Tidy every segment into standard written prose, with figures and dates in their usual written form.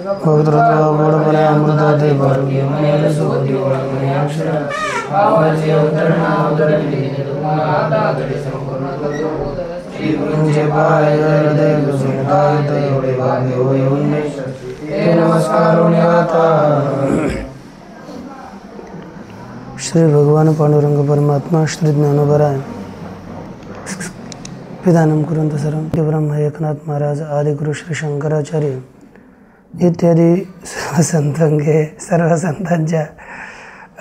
भक्तृत्व गोडपणे अमृत ते भरून मन सोबती ओळखणे अक्षर भावाचे अवतरणावतरणी तुम्हाला संपूर्ण करतो श्री गुरूंचे पाय हृदय सुखदायित एवढे भाग्य होय उन्मेष हे नमस्कार आता श्री भगवान पांडुरंग परमात्मा श्री ज्ञानोबराय पिदानम कुरंत सरम ब्रह्म एकनाथ महाराज आदिगुरु श्री शंकराचार्य इत्यादी सर्व संतांच्या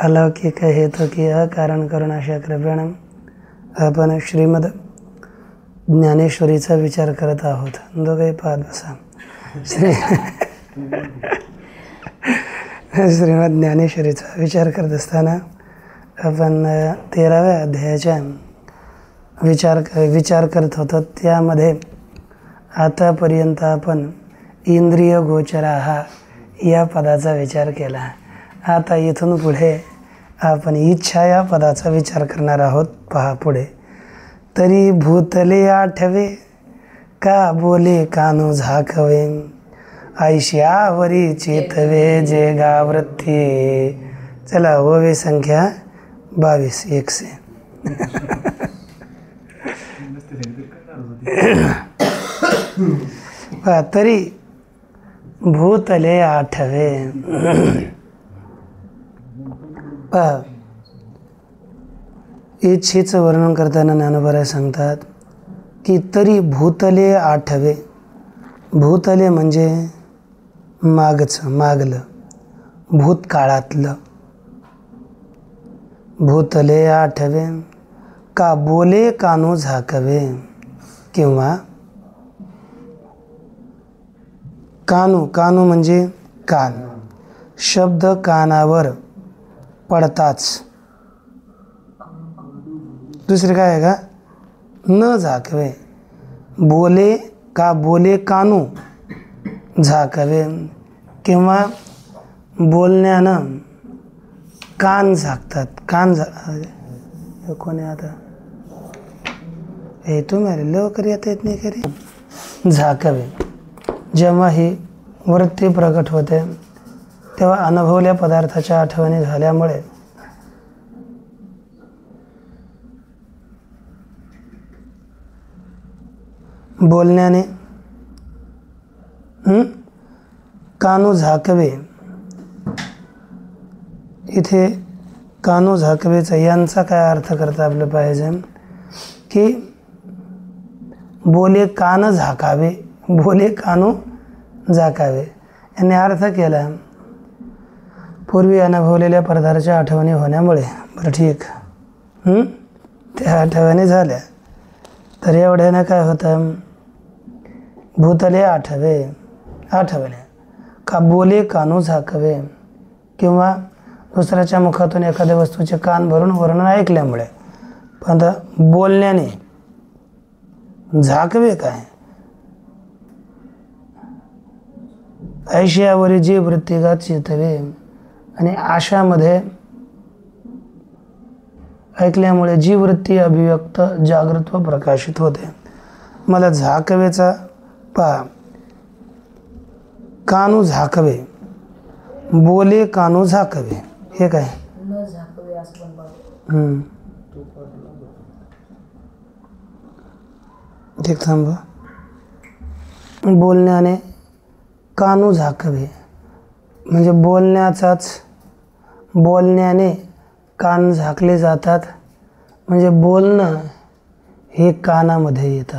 अलौकिक हेतुकीय कारण करून अशा कृपेने आपण श्रीमद ज्ञानेश्वरीचा विचार करत आहोत. दोघेही पाहत बसा. श्रीमद ज्ञानेश्वरीचा विचार करत असताना आपण 13व्या अध्यायाच्या विचार करत होतो. त्यामध्ये आतापर्यंत आपण इंद्रिय गोचराहा या पदाचा विचार केला. आता इथून पुढे आपण इच्छा या पदाचा विचार करणार आहोत. पहा पुढे. तरी भूतले आठवे का बोले कानो झाकवे ऐश्यावरी चेतवे जे गावृत्ती. चला ओवी संख्या 22 1 से. तरी भूतले आठवे. इच्छेचं वर्णन करताना ज्ञानोबराय सांगतात की तरी भूतले आठवे. भूतले म्हणजे मागचं, मागलं, भूतकाळातलं. भूतले आठवे का बोले कानो झाकवे किंवा कानू. कानू म्हणजे कान. शब्द कानावर पडताच. दुसरे काय आहे का न झाकवे. बोले का बोले कानू झाकवे किंवा बोलण्यानं कान झाकतात. कान कोणी आता हे तुम्ही लवकर येता येत नाही कधी. झाकवे. जेव्हा ही वृत्ती प्रकट होते तेव्हा अनुभवल्या पदार्थाच्या आठवणी झाल्यामुळे बोलण्याने कानू झाकवे. इथे कानू झाकवेचा यांचा काय अर्थ करता आपलं पाहिजे की बोले कान झाकावे, बोले कानू झाकावे यांनी अर्थ केला पूर्वी अनुभवलेल्या पदार्थाच्या आठवणी होण्यामुळे. बरं ठीक, त्या आठवणी झाल्या तर एवढ्यानं काय होतं. भूतले आठवे. आठवणे का बोले कानू झाकवे किंवा दुसऱ्याच्या मुखातून एखाद्या वस्तूचे कान भरून वर्णन ऐकल्यामुळे. पण बोलण्याने झाकवे काय. ऐश्यावरी जी वृत्तिगत चितवे आणि आशामध्ये ऐकल्यामुळे जी वृत्ती अभिव्यक्त जागृत व प्रकाशित होते. मला झाकवेचा पहा. कानू झाकवे, बोले कानू झाकवे. हे काय ठीक थांबा. बोलण्याने कानू झाकवे म्हणजे बोलण्याचाच. बोलण्याने कान झाकले जातात म्हणजे बोलणं हे कानामध्ये येतं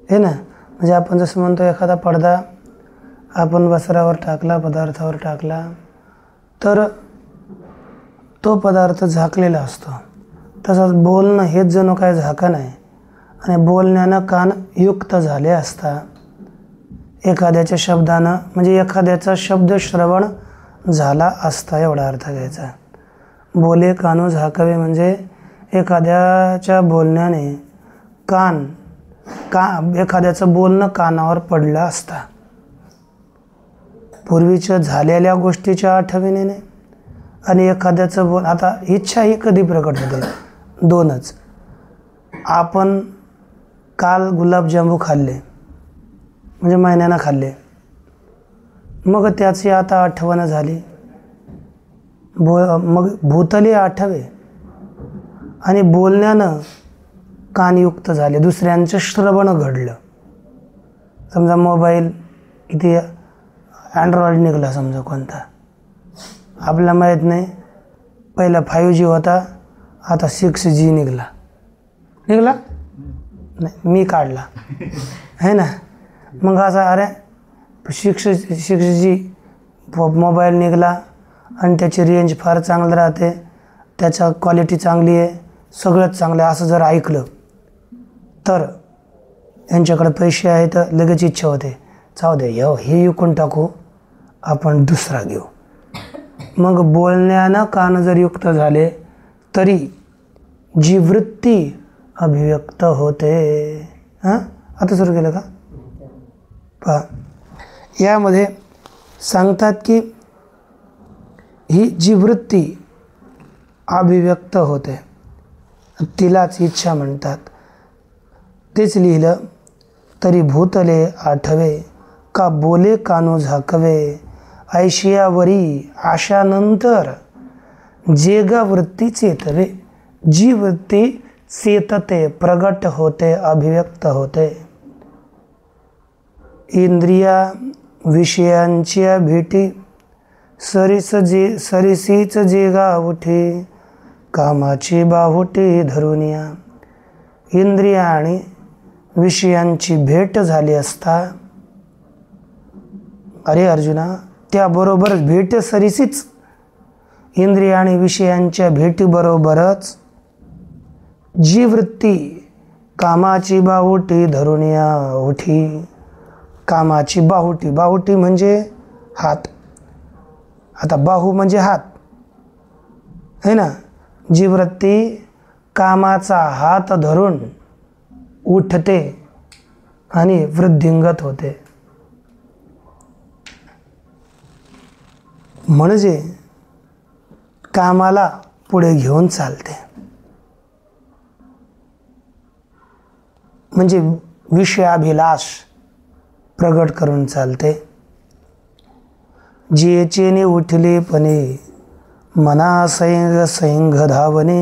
हे ना. म्हणजे आपण जसं म्हणतो एखादा पडदा आपण वस्त्रावर टाकला, पदार्थावर टाकला तर तो पदार्थ झाकलेला असतो. तसंच बोलणं हेच जणू काय झाकण आहे आणि बोलण्यानं कान युक्त झाले असता. एखाद्याच्या शब्दानं म्हणजे एखाद्याचा शब्द श्रवण झाला असता एवढा अर्थ घ्यायचा. बोले कानू झाकावे म्हणजे एखाद्याच्या बोलण्याने एखाद्याचं बोलणं कानावर पडलं असता. पूर्वीच्या झालेल्या गोष्टीच्या आठवणीने आणि एखाद्याचं आता इच्छा ही कधी प्रकट होते. दोनच. आपण काल गुलाबजामू खाल्ले, म्हणजे महिन्यानं खाल्ले. मग त्याची आता आठवण झाली. मग भूतले आठवे आणि बोलण्यानं कानयुक्त झाले, दुसऱ्यांचं श्रवण घडलं. समजा मोबाईल किती अँड्रॉइड निघाला समजा कोणता, आपल्याला माहीत नाही. पहिला 5G होता, आता 6G निघाला नाही, मी काढला आहे ना. मग असा अरे 6G मोबाईल निघाला आणि त्याची रेंज फार चांगली राहते, त्याचा क्वालिटी चांगली आहे, सगळंच चांगलं आहे असं जर ऐकलं तर यांच्याकडे पैसे आहेत तर लगेच इच्छा होते, जाऊ दे हे विकून टाकू, आपण दुसरा घेऊ. मग बोलण्यानं कान जर युक्त झाले तरी जी वृत्ती अभिव्यक्त होते. हां, आता सुरू केलं का? पहा, यामध्ये सांगतात की ही जी वृत्ती अभिव्यक्त होते तिलाच इच्छा म्हणतात. तेच लिहिलं, तरी भूतले आठवे का बोले कानो झाकवे, ऐशियावरी आशानंतर जेगा वृत्ती चेतवे. जी वृत्ती चेतते, प्रगट होते, अभिव्यक्त होते. इंद्रिया विषयांच्या भेटी सरीसीच जेगा उठे, कामाची बाहुटी धरुनिया. इंद्रिया आणि विषयांची भेट झाली असता, अरे अर्जुना, त्याबरोबर भेट सरीसीच, इंद्रिय आणि विषयांच्या भेटीबरोबरच जी वृत्ती कामाची बाहुटी धरुनिया उठी. कामाची बाहुटी, बाहुटी म्हणजे हात, आता बाहू म्हणजे हात है ना. जी वृत्ती कामाचा हात धरून उठते आणि वृद्धिंगत होते, म्हणजे कामाला पुढे घेऊन चालते. म्हणजे विषयाभिलाष प्रगट करून चालते. जियेचेने उठले पणे मना सैंघ धावणे,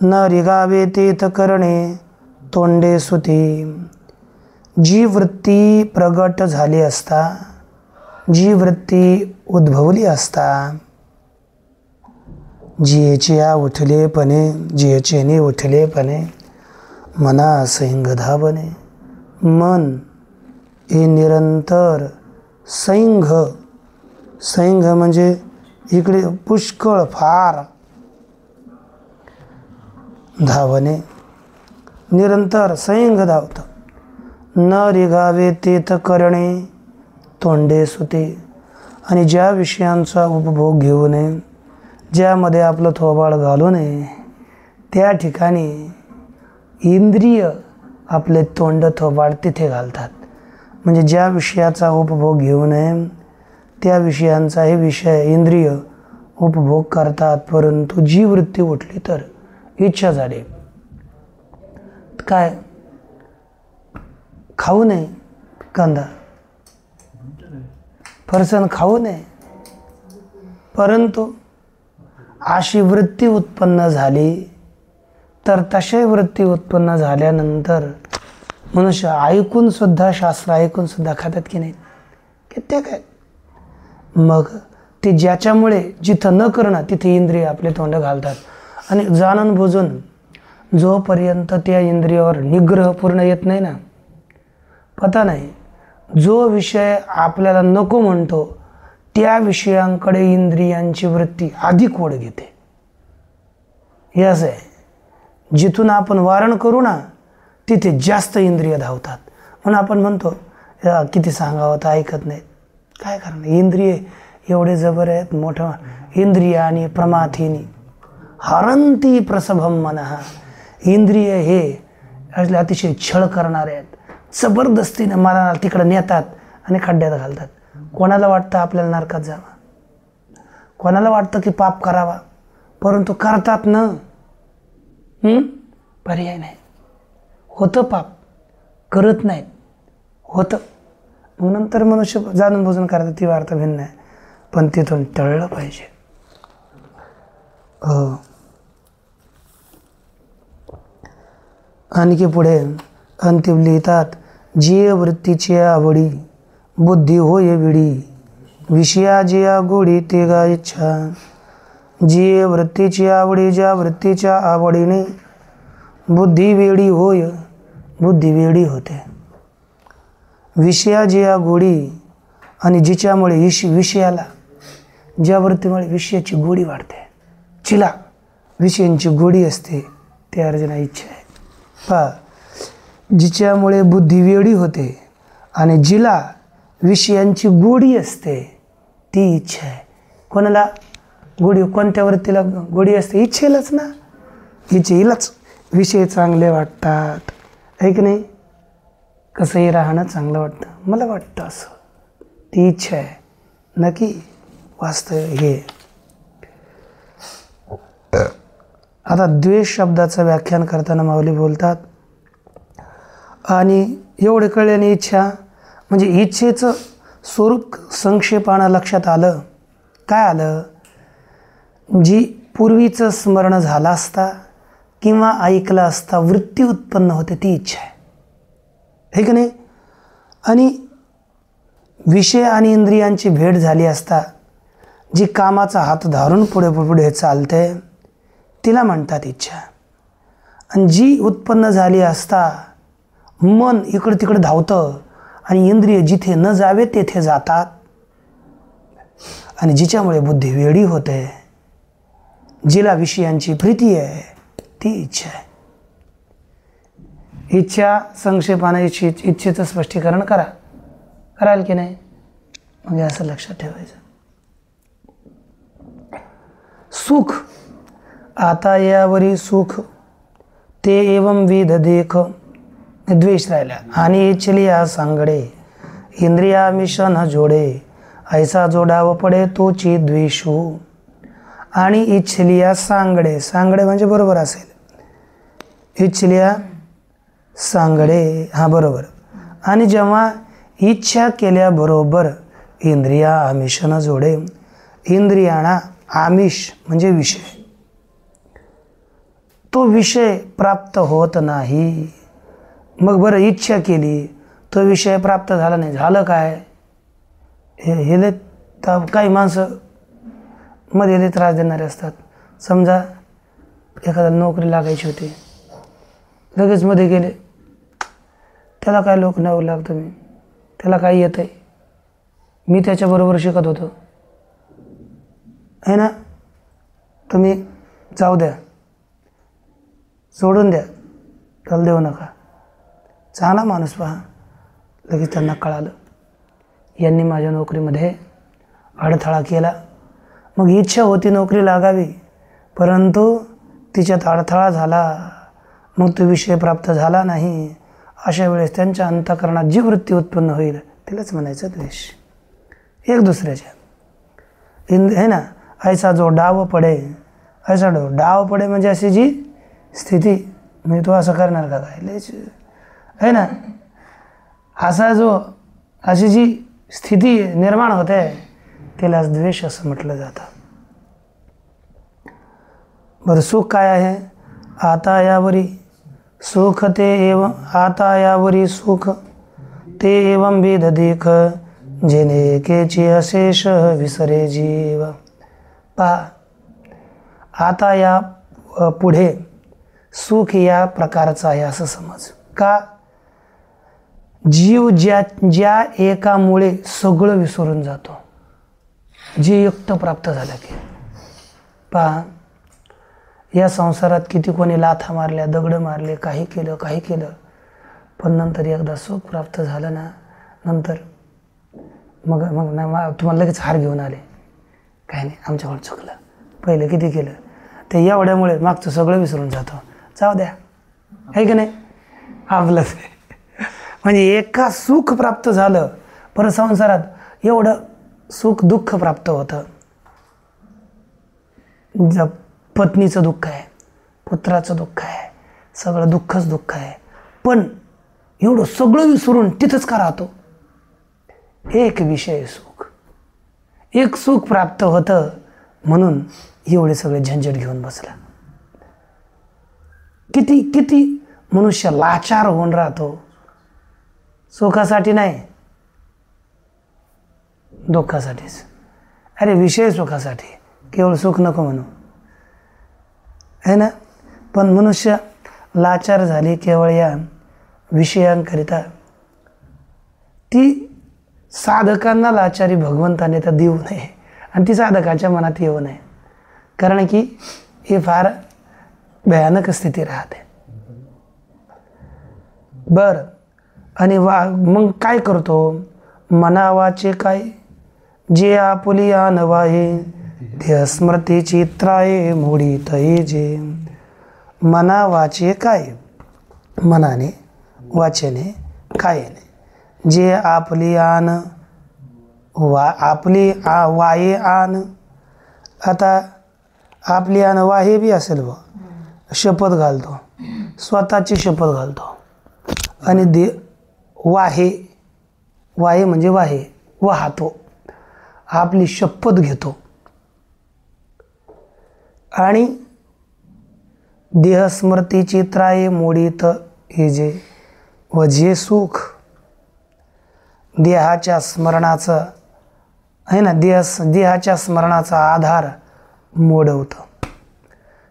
न रिगावे तेथ करणे तोंडे सुती. जी वृत्ती प्रगट झाली असता, जी वृत्ती उद्भवली असता, जियेचेने उठलेपणे मना सैंघ धावणे. मन हे निरंतर सैंघ, सैंघ म्हणजे इकडे पुष्कळ फार, धावणे निरंतर सैंघ धावतं. न रिगावे तेथ करणे तोंडे सुते. आणि ज्या विषयांचा उपभोग घेऊ नये, ज्यामध्ये आपलं थोबाड घालू नये, त्या ठिकाणी इंद्रिय आपले तोंड थोबाड तिथे घालतात. म्हणजे ज्या विषयाचा उपभोग घेऊ नये त्या विषयांचा हे विषय इंद्रिय उपभोग करतात. परंतु जी वृत्ती उठली तर इच्छा झाली, काय खाऊ नये, कांदा फरसाण खाऊ नये, परंतु अशी वृत्ती उत्पन्न झाली तर तशी वृत्ती उत्पन्न झाल्यानंतर मनुष्य ऐकून सुद्धा, शास्त्र ऐकून सुद्धा खातात की नाही, कित्येक आहे. मग ते ज्याच्यामुळे जिथं न करणं तिथे इंद्रिय आपले तोंड घालतात. आणि जाणून बुजून जोपर्यंत त्या इंद्रियावर निग्रह पूर्ण येत नाही ना, पता नाही, जो विषय आपल्याला नको म्हणतो त्या विषयांकडे इंद्रियांची वृत्ती अधिक ओढ घेते. हे असं आहे, जिथून आपण वारण करू ना तिथे जास्त इंद्रिय धावतात. म्हणून आपण म्हणतो किती सांगावं तर ऐकत नाहीत. काय कारण, इंद्रिय एवढे जबर आहेत. मोठं इंद्रिय आणि प्रमाथिनी हरंती प्रसभम मनः. इंद्रिय हे अतिशय छळ करणारे आहेत, जबरदस्तीने मला तिकडं नेतात आणि खड्ड्यात घालतात. कोणाला वाटतं आपल्याला नरकात जावं, कोणाला वाटतं की पाप करावा, परंतु करतात ना. पर्याय नाही, होतं पाप, करत नाहीत, होतं. मग नंतर मनुष्य जाणून बुजून करायचं ती वार्ता भिन्न आहे, पण तिथून टळलं पाहिजे. हो. आणखी पुढे अंतिम लिहितात, जिय वृत्तीची आवडी बुद्धी होय विडी, विषया जिया गोडी ते गा इच्छा. जिय वृत्तीची आवडी, ज्या वृत्तीच्या आवडीने बुद्धी वेडी होय, बुद्धी वेडी होते. विषया जिया गोडी, आणि जिच्यामुळे विषयाला, ज्या वृत्तीमुळे विषयाची गोडी वाढते, जिला विषयांची गोडी असते, ते अर्जुना इच्छा आहे. पहा, जिच्यामुळे बुद्धी वेडी होते आणि जिला विषयांची गोडी असते ती इच्छा आहे. कोणाला गोडी, कोणत्या वृत्तीला गोडी असते? इच्छेलाच ना. इच्छेलाच विषय चांगले वाटतात, आहे की नाही? कसंही राहणं चांगलं वाटतं, मला वाटतं असं, ती इच्छा आहे, नक्की वास्तव हे. आता द्वेष शब्दाचं व्याख्यान करताना माऊली बोलतात, आणि एवढे कळल्याने इच्छा म्हणजे इच्छेचं स्वरूप संक्षेपानं लक्षात आलं. काय आलं? जी पूर्वीचं स्मरण झाला असता किंवा ऐकलं असता वृत्ती उत्पन्न होते ती इच्छा आहे, हे की नाही? आणि विषय आणि इंद्रियांची भेट झाली असता जी कामाचा हात धरून पुढे पुढे चालते तिला म्हणतात इच्छा. आणि जी उत्पन्न झाली असता मन इकडं तिकडं धावतं आणि इंद्रिय जिथे न जावे तेथे जातात, आणि जिच्यामुळे बुद्धी वेडी होते, जिला विषयांची प्रीती आहे, ती इच्छा आहे. इच्छा संक्षेपाने इच्छेचं स्पष्टीकरण कराल की नाही? म्हणजे असं लक्षात ठेवायचं. सुख, आता यावरी सुख ते एवं विध देख, द्वेष राहिला. आणि इच्छलिया सांगडे इंद्रिया मिशन जोडे, ऐसा जोडाव पडे तोची द्वेषू. आणि इच्छलिया सांगडे, सांगडे म्हणजे बरोबर असेल, इच्छलिया सांगडे, हा बरोबर. आणि जेव्हा इच्छा केल्याबरोबर इंद्रिया आमिषानं जोडे, इंद्रियांना आमिष म्हणजे विषय, तो विषय प्राप्त होत नाही. मग बरं इच्छा केली, तो विषय प्राप्त झाला नाही, झालं काय? हे काही माणसं मध्ये त्रास देणारे असतात. समजा एखाद्याला नोकरी लागायची होती, लगेच मध्ये गेले, त्याला काय लोक न्यावं लागतं, मी त्याला काय येतं आहे, मी त्याच्याबरोबर शिकत होतो, आहे ना, तुम्ही जाऊ द्या, सोडून द्या, त्याला देऊ नका. चांगला माणूस पहा, लगेच त्यांना कळालं यांनी माझ्या नोकरीमध्ये अडथळा केला. मग इच्छा होती नोकरी लागावी, परंतु तिच्यात अडथळा झाला, मग तो विषय प्राप्त झाला नाही. अशा वेळेस त्यांच्या अंतःकरणात जी वृत्ती उत्पन्न होईल तिलाच म्हणायचं द्वेष. एक दुसऱ्याच्या आहे ना. ऐसा जो डाव पडे, ऐसा डाव पडे म्हणजे अशी जी स्थिती, म्हणजे तो असं करणार का काय लयच आहे ना, अशी जी स्थिती निर्माण होते तिलाच द्वेष असं म्हटलं जातं. बरं, सुख काय आहे? आता यावरी सुख ते एवं, आता यावरी सुख ते एवं भेद देख, जेने केची अशेष विसरे जीव. पहा, आता या पुढे सुख या प्रकारचं आहे असं समज. का? जीव ज्या एकामुळे सगळं विसरून जातो, जे युक्त प्राप्त झालं की. पहा, या संसारात किती कोणी लाथा मारल्या, दगड मारले, काही केलं, पण नंतर एकदा सुख प्राप्त झालं ना, नंतर मग तुम्हाला लगेच हार घेऊन आले, काही नाही आमच्याकडून चुकलं, पहिले किती केलं, ते एवढ्यामुळे मागचं सगळं विसरून जातो. जाऊ द्या, आहे की नाही, आपलंच. म्हणजे एका सुख प्राप्त झालं, परत संसारात एवढं सुख दुःख प्राप्त होतं. पत्नीचं दुःख आहे, पुत्राचं दुःख आहे, सगळं दुःखच दुःख आहे, पण एवढं सगळं विसरून तिथंच का राहतो? एक विषय सुख, एक सुख प्राप्त होतं म्हणून एवढे सगळे झंझट घेऊन बसला. किती किती मनुष्य लाचार होऊन राहतो, सुखासाठी नाही, दुःखासाठीच. अरे विषय सुखासाठी, केवळ सुख नको म्हणू, है ना. पण मनुष्य लाचार झाली केवळ या विषयांकरिता. ती साधकांना लाचारी भगवंताने तर देऊ नये आणि ती साधकाच्या मनात येऊ नये, कारण की हे फार भयानक स्थिती राहते. बरं, आणि मग काय करतो, मनावाचे काय, जे आपुली नवाहे ते स्मृतीची त्राये मोडीत जे. मनावाचे काय, मनाने, वाचेने, कायेने. जे आपली आन आपली वाये आन. आता आपली आन वाहे बी असेल बा, शपथ घालतो, स्वतःची शपथ घालतो. आणि वाहे, वाहे म्हणजे वाहे, वाहतो, आपली शपथ घेतो. आणि देहस्मृतीची त्राये मोडीत हे जे, व जे सुख देहाच्या स्मरणाचं आहे ना, देहाच्या स्मरणाचा आधार मोडवतं.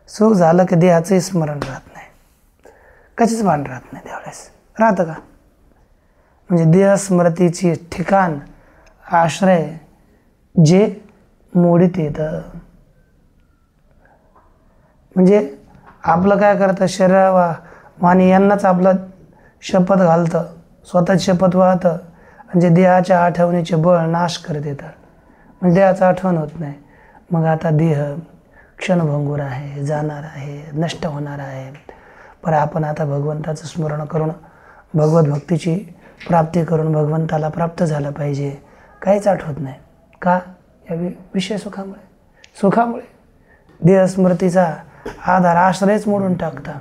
सुख झालं की देहाचंही स्मरण राहत नाही, कशीच भान राहत नाही. त्यावेळेस राहतं का, म्हणजे देहस्मृतीची ठिकाण, आश्रय जे मोडीत येतं. म्हणजे आपलं काय करतं, शरीरा वाणी यांनाच आपलं शपथ घालतं, स्वतःच शपथ वाहतं, म्हणजे देहाच्या आठवणीचे बळ नाश करत येतात. म्हणजे देहाचं आठवण होत नाही. मग आता देह क्षणभंगूर आहे, जाणार आहे, नष्ट होणार आहे. पण आपण आता भगवंताचं स्मरण करून, भगवत भक्तीची प्राप्ती करून भगवंताला प्राप्त झालं पाहिजे. काहीच आठवत नाही का, या विषय सुखामुळे देहस्मृतीचा आधार, आश्रयच मोडून टाकता.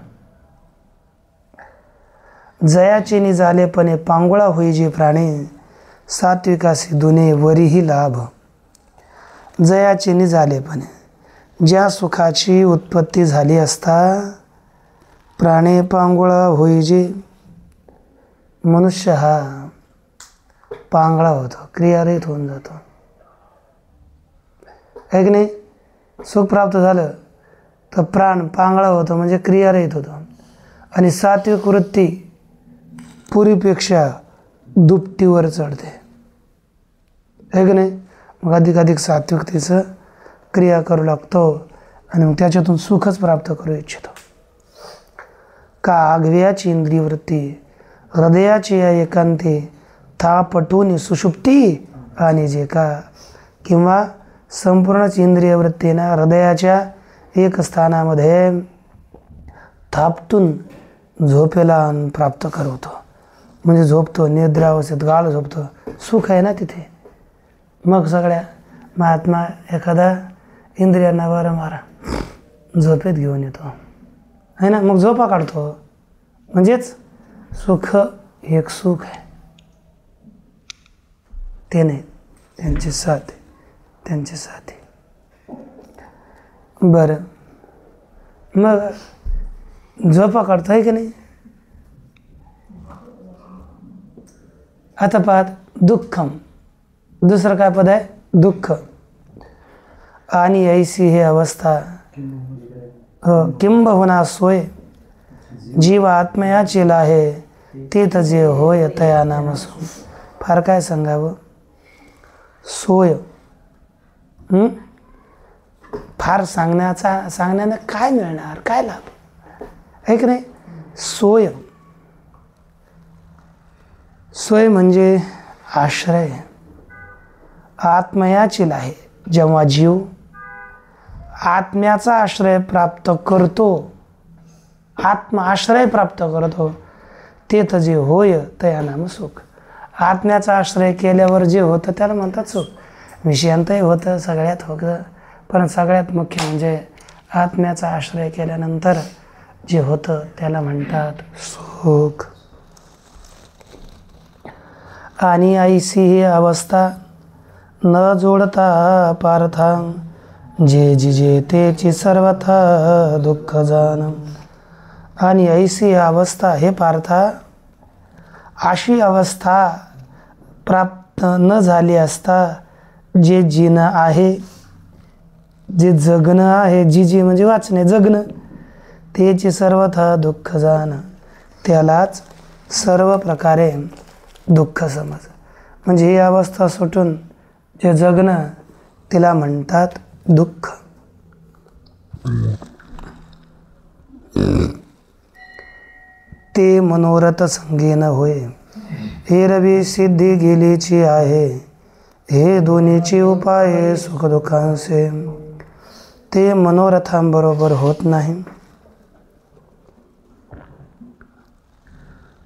जयाचे निजालेपणे पांगुळा होई जे प्राणी, सात्विकासी दुने वरीही लाभ. जयाचे निजालेपणे, ज्या सुखाची उत्पत्ती झाली असता प्राणे पांगुळा होई जे. मनुष्य हा पांगळा होतो, क्रियारहित होऊन जातो, है की नाही. सुख प्राप्त झालं तर प्राण पांगळा होतो, म्हणजे क्रियारहित होतो. आणि सात्विक वृत्ती पुरीपेक्षा दुपटीवर चढते, है की नाही. मग अधिकाधिक सात्विकतेचं क्रिया करू लागतो आणि मग त्याच्यातून सुखच प्राप्त करू इच्छितो. का आघव्याची इंद्रिय वृत्ती हृदयाची या एकांते थापटून सुषुप्ती आणि जे का, किंवा संपूर्णच इंद्रिय वृत्तीनं हृदयाच्या एक स्थानामध्ये थापटून झोपेला प्राप्त करवतो. म्हणजे झोपतो, निद्रावस्थेत गाढ झोपतो, सुख आहे ना तिथे. मग सगळ्या महात्मा एखादा इंद्रियांना वारंवार झोपेत घेऊन येतो, है ना. मग झोपा काढतो, म्हणजेच सुख एक सुख आहे ते नाही, त्यांचे साथी. बरं, मग झोपा काढतो, आहे की नाही. आता पाहत दुःखम, दुसरं काय पद आहे, दुःख. आणि ऐसी हे अवस्था किंबहुना सोय, जीव आत्मयाची लाहे तीत जे होय तया नाम सो. फार काय सांगावं, सोय. फार सांगण्यानं काय मिळणार, काय लाभ, आहे की नाही. सोय म्हणजे आश्रय, आत्मयाची लाहे. जेव्हा जीव आत्म्याचा आश्रय प्राप्त करतो, आत्मआश्रय प्राप्त करतो, ते तर जे होय तया नाम सुख. आत्म्याचा आश्रय केल्यावर जे होतं त्याला म्हणतात सुख. विषयांतही होतं, सगळ्यात होतं, पण सगळ्यात मुख्य म्हणजे आत्म्याचा आश्रय केल्यानंतर जे होतं त्याला म्हणतात सुख. आणि ऐसी ही अवस्था न जोडता पार्था, जे जिजे तेची सर्वथा दुःख जाण. आणि ऐसी अवस्था हे पार्था, अशी अवस्था प्राप्त न झाली असता जे जीणं आहे, जे जगणं आहे, जी म्हणजे वाचणे, जगणं, तेची सर्वथा दुःख जाणं, त्यालाच सर्व प्रकारे दुःख समज. म्हणजे ही अवस्था सुटून जे जगणं तिला म्हणतात दुःख. ते मनोरथ संगीन होय, हे रवी सिद्धी गेलीची आहे, हे दोन्हीची उपाय सुखदुःखांचे. ते मनोरथांबरोबर होत नाही.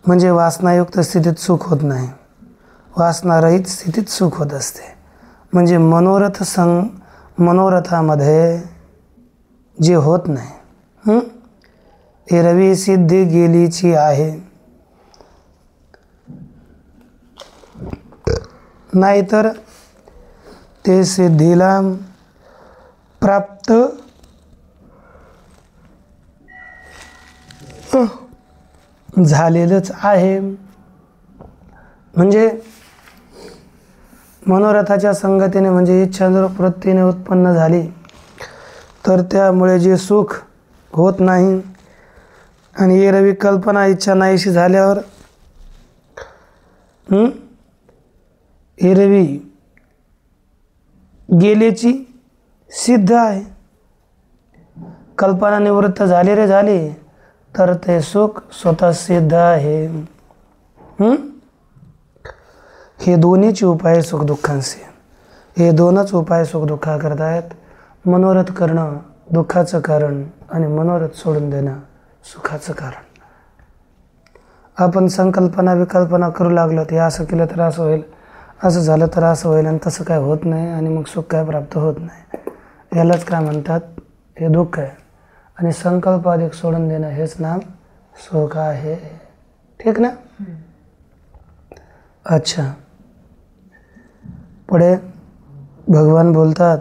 म्हणजे वासनायुक्त स्थितीत सुख होत नाही, वासनारहित स्थितीत सुख होत असते. म्हणजे मनोरथामध्ये जे होत नाही, हे रवी सिद्धी गेलीची आहे. नाहीतर ते सिद्धीला प्राप्त झालेलंच आहे. म्हणजे मनोरथाच्या संगतीने म्हणजे इच्छावृत्तीने उत्पन्न झाली तर त्यामुळे जे सुख होत नाही. आणि हे रवी कल्पना इच्छा नाहीशी झाल्यावर हे रवी गेलेची सिद्ध आहे. कल्पना निवृत्त झाली रे झाली तर ते सुख स्वतः सिद्ध आहे. हे दोन्हीचे उपाय सुखदुःखांचे. हे दोनच उपाय सुखदुःखा करतायत. मनोरथ करणं दुःखाचं कारण आणि मनोरथ सोडून देणं सुखाचं कारण. आपण संकल्पना विकल्पना करू लागलो, हे असं केलं तर असं होईल, असं झालं तर असं होईल, आणि तसं काय होत नाही आणि मग सुख काय प्राप्त होत नाही. यालाच काय म्हणतात, हे दुःख आहे. आणि संकल्प अधिक सोडून देणं हेच नाम सुख आहे. ठीक ना. अच्छा, पुढे भगवान बोलतात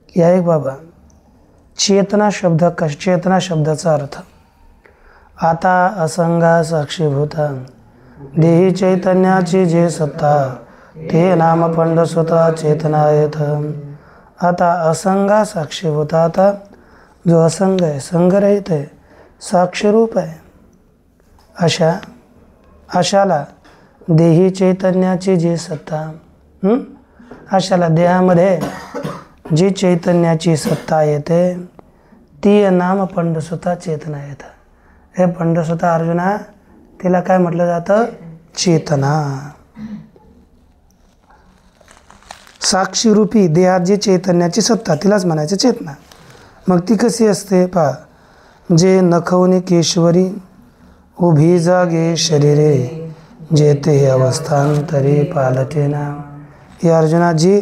की ऐक बाबा, चेतना शब्दाचा अर्थ आता असंगा साक्षीभूता देही चैतन्याची जे सत्ता ते नामपंड स्वतः चेतना येत. आता असंगा साक्षीभूता, आता जो असंग आहे, संगरहित आहे, साक्षरूप आहे, अशाला देही चैतन्याची जी सत्ता, अशाला देहामध्ये जी चैतन्याची सत्ता येते ती नाम पंडसुता चेतना येतं. हे पंडसुता अर्जुना, तिला काय म्हटलं जातं, चेतना. साक्षीरूपी देहात जी चैतन्याची सत्ता तिलाच म्हणायचं चेतना. मग ती कशी असते पहा, जे नखवनी केशवरी उभी जागे शरीरे जेते अवस्थांतरी पालटेना. हे अर्जुना, जी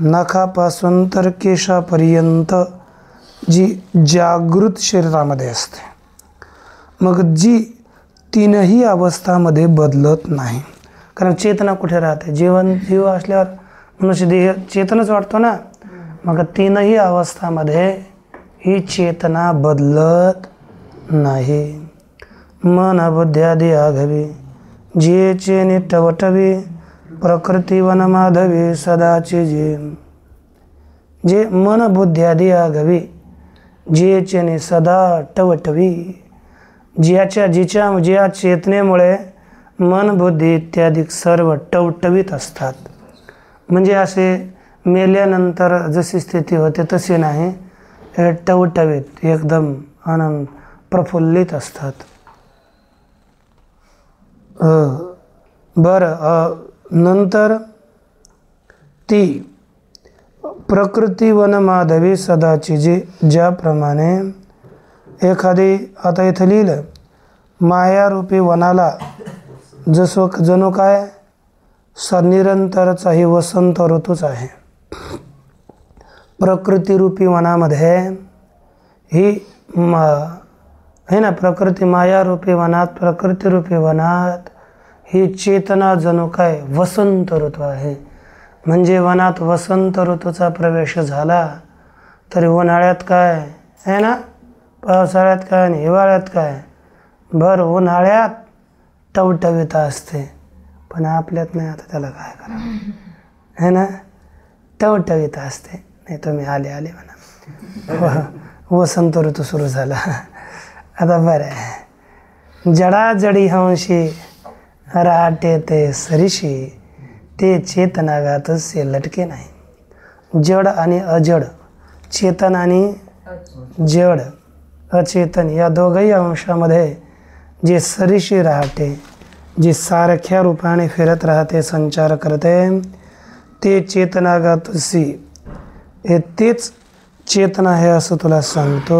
नखापासून तर केशापर्यंत जी जागृत शरीरामध्ये असते, मग जी तीनही अवस्थामध्ये बदलत नाही. कारण चेतना कुठे राहते, जीव असल्यावर मनुष्य देह चेतनच वाटतो ना. मग तीनही अवस्थामध्ये ही चेतना बदलत नाही. मन बुद्ध्यादी आघवी जियेचे निटवटवी प्रकृती वन माधवी सदाचे जे मन बुद्ध्यादी आघवी जियेचे सदा टवटवी, ज्या चेतनेमुळे मन बुद्धी इत्यादी सर्व टवटवीत असतात. म्हणजे असे मेल्यानंतर जशी स्थिती होते तशी नाही, हे टवटवीत एकदम आनंद प्रफुल्लित असतात. बरं, नंतर ती प्रकृती वन माधवी सदाची जी, ज्याप्रमाणे एखादी, आता इथं लिहिलं, मायारूपी वनाला जणू काय निरंतरचाही वसंत ऋतूच आहे. प्रकृतीरूपी वनामध्ये ही है ना, प्रकृती मायारूपी वनात, प्रकृतीरूपी वनात ही चेतना जणू काय वसंत ऋतू आहे. म्हणजे वनात वसंत ऋतूचा प्रवेश झाला तरी उन्हाळ्यात काय आहे ना, पावसाळ्यात काय आणि हिवाळ्यात काय, भर उन्हाळ्यात टवटवीत असते. पण आपल्यात नाही. आता त्याला काय करावं है ना, टवटवीत असते. नाही तुम्ही आले म्हणा, वसंत ऋतू सुरू झाला. आता बरं आहे. जडाजडी हंशी राहते ते सरीशी, ते चेतनागातसे लटके नाही. जड आणि अजड, चेतन आणि जड अचेतन या दोघही अंशामध्ये जे सरीशी राहते, जे सारख्या रूपाने फिरत राहते, संचार करते, ते चेतनागातसी, हे तेच चेतना आहे असं तुला सांगतो.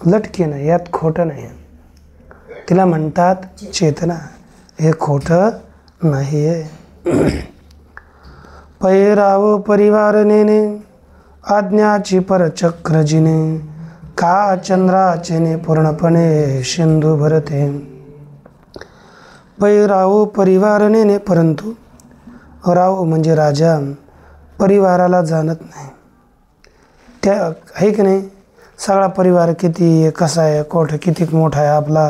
लटके नाही, यात खोटं नाही. तिला म्हणतात चेतना, हे खोटं नाही आहे. पैराव परिवार नेने आज्ञाची परचक्र जिने, का चंद्राचेने पूर्णपणे सिंधू भरते. पैराव परिवार नेने, परंतु राव म्हणजे राजा परिवाराला जाणत नाही. त्या आहे की नाही, सगळा परिवार किती आहे, कसा आहे, कोठ किती मोठा आहे, आपला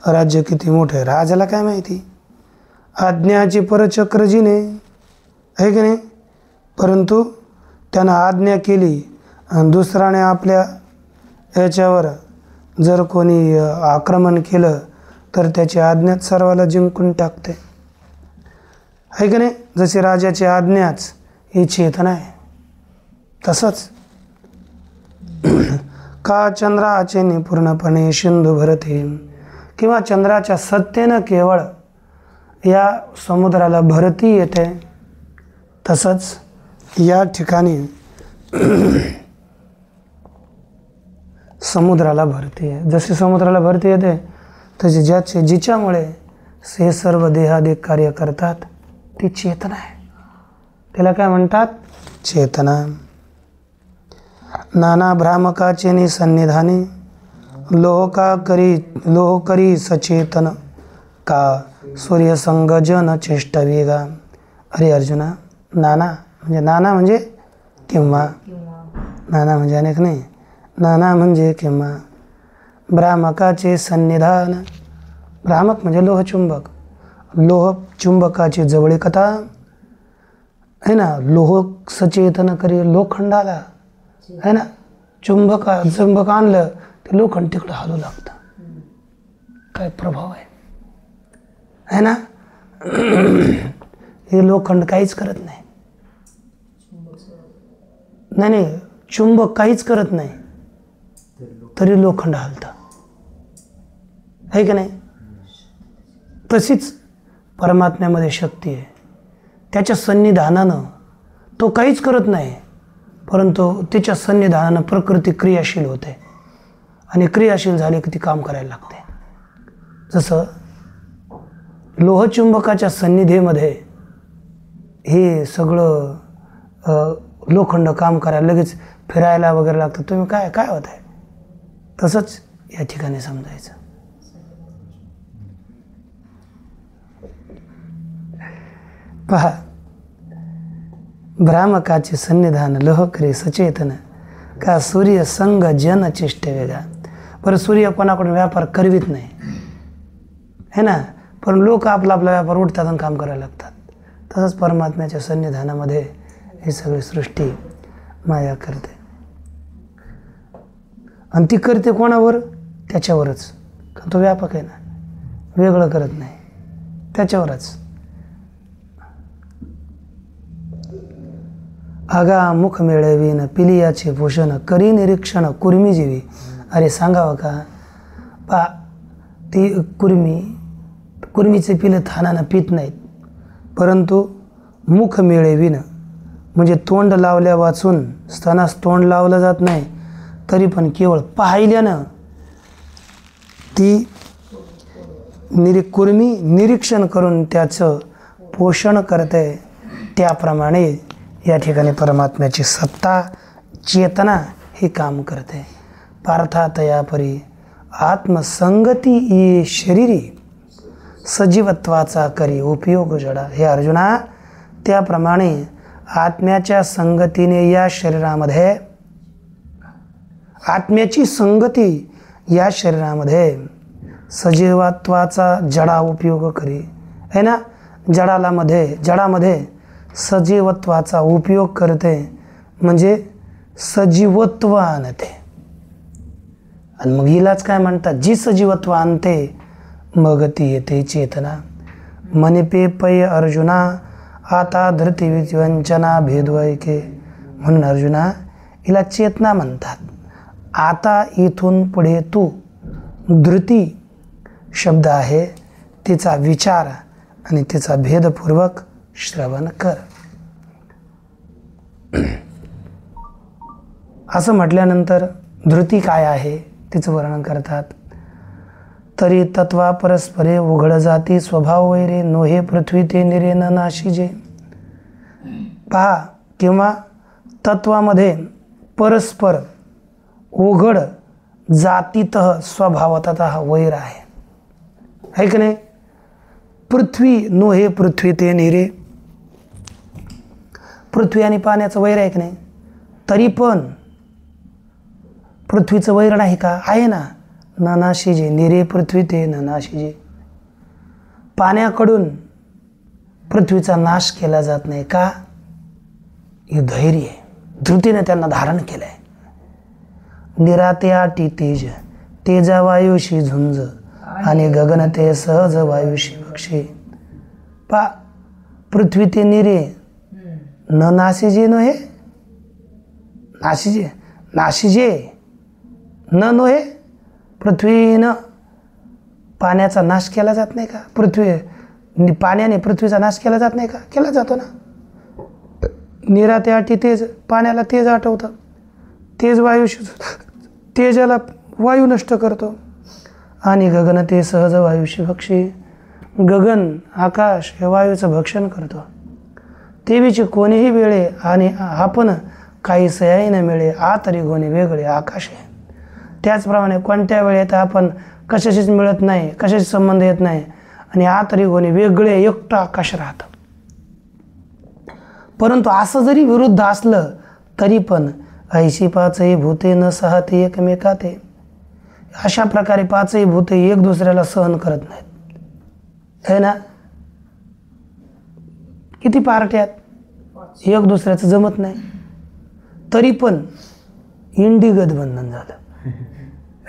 राज्य किती मोठं आहे, राजाला काय माहिती. आज्ञाची परचक्र जिने आहे की नाही, परंतु त्यानं आज्ञा केली आणि दुसऱ्याने आपल्या याच्यावर जर कोणी आक्रमण केलं तर त्याची आज्ञाच सर्वाला जिंकून टाकते. आहे की नाही, जशी राजाची आज्ञाच ही चेतना आहे. तसंच का चंद्राचे पूर्णपणे सिंधू भरते, किंवा चंद्राच्या सत्तेनं केवळ या समुद्राला भरती येते, तसंच या ठिकाणी समुद्राला भरती आहे. जशी समुद्राला भरती येते तशी जिच्यामुळे हे सर्व देहादिक कार्य करतात ती चेतना आहे. त्याला काय म्हणतात, चेतना. नाना भ्रामकाचे सन्निधानी लोह करी सचेतन, का सूर्यसंग जन चेष्टवेगा. अरे अर्जुना, नाना म्हणजे किंवा, नाना म्हणजे अनेक नाही, नाना म्हणजे किंवा. भ्रामकाचे सन्निधान, भ्रामक म्हणजे लोहचुंबक, लोहचुंबकाची जवळीकता है ना. लोह सचेतन करी, लोखंडाला है ना, चुंबक आणलं ते लोखंड तिकडं हलू लागतं. काय प्रभाव आहे ना. हे लोखंड काहीच करत नाही. नाही, चुंबक काहीच करत नाही तरी लोखंड हलतं, आहे की नाही. तशीच परमात्म्यामध्ये शक्ती आहे. त्याच्या सन्निधानानं तो काहीच करत नाही, परंतु त्याच्या सन्निधानानं प्रकृती क्रियाशील होते आणि क्रियाशील झाली की ती काम करायला लागते. जसं लोहचुंबकाच्या सन्निधीमध्ये हे सगळं लोखंड काम करायला लगेच फिरायला वगैरे लागतं. तुम्ही काय होत आहे, तसंच या ठिकाणी समजायचं. पहा, भ्रामकाचे सन्निधान लोहकरी सचेतन, का सूर्य संग जन चेष्टे वेगा. पर सूर्य कोणाकडून व्यापार करवित नाही है ना, पण लोक आपला व्यापार उठतात आणि काम करायला लागतात. तसंच परमात्म्याच्या सन्निधानामध्ये ही सगळी सृष्टी माया करते आणि ती करते कोणावर, त्याच्यावरच. कारण तो व्यापक आहे ना, वेगळं करत नाही, त्याच्यावरच. आगा मुख मिळवीन पिलियाचे भूषण, करी निरीक्षण कुर्मी जीवी. अरे सांगावं का, पा ती कुर्मीचे पिलं थानानं पित नाहीत, परंतु मुख मिळवीन म्हणजे तोंड लावल्या वाचून स्तनास तोंड लावलं जात नाही, तरी पण केवळ पाहिल्यानं ती कुर्मी निरीक्षण करून त्याचं पोषण करते. त्याप्रमाणे या ठिकाणी परमात्म्याची सत्ता चेतना ही काम करते. पार्थातया परी आत्मसंगती ये शरीरी, सजीवत्वाचा करी उपयोग जडा. हे अर्जुना, त्याप्रमाणे आत्म्याच्या संगतीने या शरीरामध्ये, आत्म्याची संगती या शरीरामध्ये सजीवत्वाचा जडा उपयोग करी. है ना, जडामध्ये सजीवत्वाचा उपयोग करते म्हणजे सजीवत्व आणते. आणि मग हिलाच काय म्हणतात, जी सजीवत्व आणते मग ती येते चेतना. मनिपे पै अर्जुना आता धृती विवंचना भेदवैके. म्हणून अर्जुना, हिला चेतना म्हणतात. आता इथून पुढे तू, धृती शब्द आहे, तिचा विचार आणि तिचा भेदपूर्वक श्रवण कर. असं म्हटल्यानंतर धृती काय आहे तिचं वर्णन करतात. तरी तत्वा परस्परे उघड जाती स्वभाव वैरे नोहे पृथ्वी ते निरे न नाशिजे. पहा, किंवा तत्वामध्ये परस्पर उघड जातीतः स्वभावतः वैर आहे की नाही. पृथ्वी नोहे पृथ्वी ते निरे, पृथ्वी आणि पाण्याचं वैर आहे की नाही. तरी पण पृथ्वीचं वैर नाही का, आहे ना. न नाशिजे निरे पृथ्वी ते न नाशिजे. पाण्याकडून पृथ्वीचा नाश केला जात नाही का, हे धैर्य आहे. धृतीने त्यांना धारण केलं आहे. निराते आटी तेज, तेजा वायुशी झुंज आणि गगन ते सहज वायुशी बक्षे. पा, पृथ्वी ते निरे न नाशिजे नोहे, नाशिजे न नोहे. पृथ्वीनं पाण्याचा नाश केला जात नाही का, पाण्याने पृथ्वीचा नाश केला जात नाही का, केला जातो ना. निराते आटी तेज, पाण्याला तेज आठवतं. तेज वायुशी, तेजाला वायू नष्ट करतो. आणि गगन ते सहज वायुशी भक्षी, गगन आकाश हे वायूचं भक्षण करतो. तेवीची कोणीही वेळे आणि आपण काही सयाही न मिळे आ तरी कोणी वेगळे आकाश आहे. त्याचप्रमाणे कोणत्या वेळेत आपण कशाशीच मिळत नाही, कशाशी संबंध येत नाही आणि आ तरी कोणी वेगळे एकटं आकाश राहतं. परंतु असं जरी विरुद्ध असलं तरी पण ऐशी पाचही भूते न सहते एकमेकाते. अशा प्रकारे पाचही भूते एक दुसऱ्याला सहन करत नाहीत, है ना. किती पार्ट्यात एक दुसऱ्याचं जमत नाही, तरी पण इंडिगत बंधन झालं,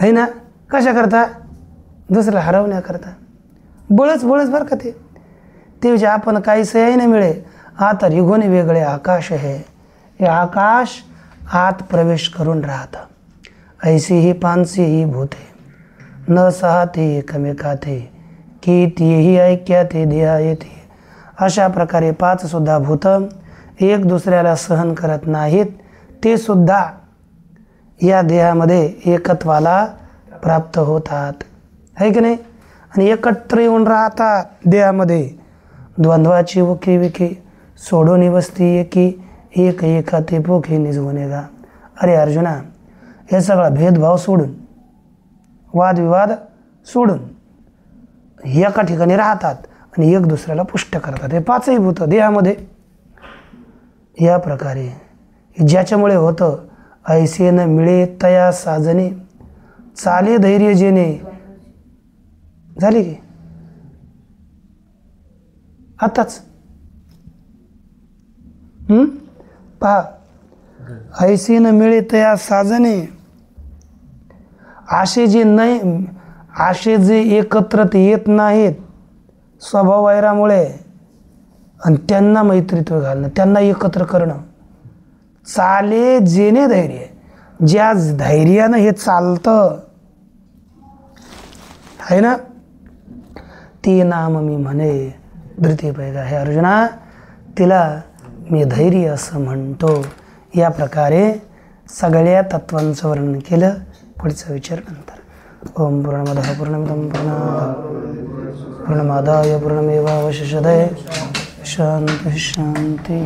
है ना. कशा करता, दुसऱ्याला हरवण्याकरता. बळच बरं का ते. जे आपण काही सयाही न मिळे आता रिगोने वेगळे आकाश आहे. हे आकाश आत प्रवेश करून राहतं. ऐसी ही पानसी ही भूते न सहाते एकमेकाते की तीही ऐक्याते देहा येते. अशा प्रकारे पाच सुद्धा भूतं एक दुसऱ्याला सहन करत नाहीत, ते सुद्धा या देहामध्ये एकत्वाला प्राप्त होतात, है की नाही. आणि एकत्र येऊन राहतात देहामध्ये. द्वंद्वाची उकी विकी सोडून वस्ती एकी एक एकाते पोखी निजवणेगा. अरे अर्जुना, हे सगळा भेदभाव सोडून, वादविवाद सोडून एका ठिकाणी राहतात आणि एक दुसऱ्याला पुष्ट करतात. हे पाचही भूत देहामध्ये. या प्रकारे ज्याच्यामुळे होतं, ऐसे न मिळे तया साजने चाले धैर्य जेणे. झाली की आताच पहा, ऐसे न मिळे तया साजने. आशे जे एकत्र येत नाहीत स्वभाव वैरामुळे, आणि त्यांना मैत्रीत्व घालणं, त्यांना एकत्र करणं. चाले जेणे धैर्य, ज्या धैर्यानं हे चालतं, आहे ना. ती नाम मी म्हणे धृती पैगा. हे अर्जुना, तिला मी धैर्य असं म्हणतो. या प्रकारे सगळ्या तत्वांचं वर्णन केलं. पुढचा विचार नंतर. ओम पूर्णमदः पूर्णमिदं पूर्णमादाय पूर्णमेवावशिष्यते. शांती शांती.